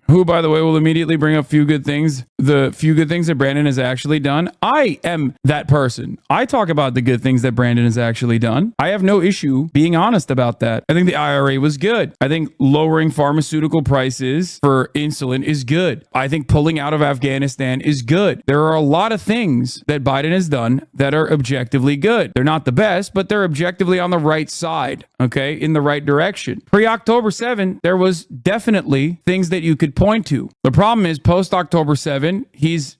who, by the way, will immediately bring up few good things, the few good things that Brandon has actually done. I am that person. I talk about the good things that Brandon has actually done. I have no issue being honest about that. I think the IRA was good. I think lowering pharmaceutical prices for insulin is good. I think pulling out of Afghanistan is good. There are a lot of things that Biden has done that are objectively good. They're not the best, but they're objectively on the right side, okay, in the right direction. Pre-October 7, there was definitely things that you could point to. The problem is post-October 7, he's,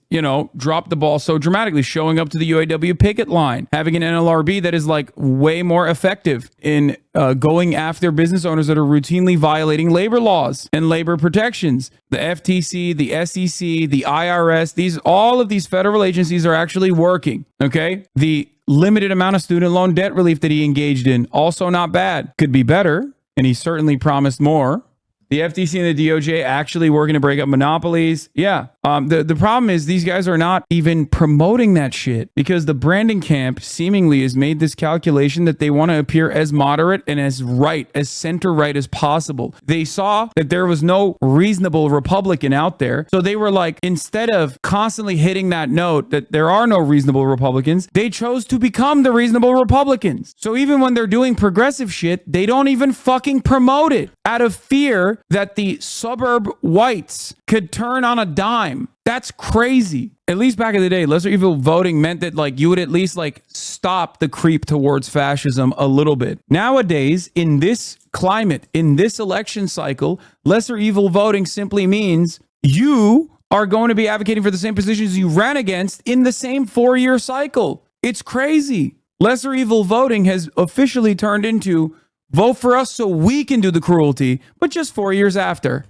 dropped the ball so dramatically, showing up to the UAW picket line, having an NLRB that is like way more effective in going after business owners that are routinely violating labor laws and labor protections. The FTC, the SEC, the IRS, all of these federal agencies are actually working, okay? The limited amount of student loan debt relief that he engaged in, also not bad. Could be better, and he certainly promised more. The FTC and the DOJ actually working to break up monopolies. Yeah. The problem is these guys are not even promoting that shit because the Brandon camp seemingly has made this calculation that they want to appear as moderate and as right, as center right as possible. They saw that there was no reasonable Republican out there. So they were like, instead of constantly hitting that note that there are no reasonable Republicans, they chose to become the reasonable Republicans. So even when they're doing progressive shit, they don't even fucking promote it out of fear that the suburb whites could turn on a dime. That's crazy. At least back in the day, lesser evil voting meant that like you would at least like stop the creep towards fascism a little bit. Nowadays, in this climate, in this election cycle, lesser evil voting simply means you are going to be advocating for the same positions you ran against in the same 4-year cycle. It's crazy. Lesser evil voting has officially turned into vote for us so we can do the cruelty, but just 4 years after.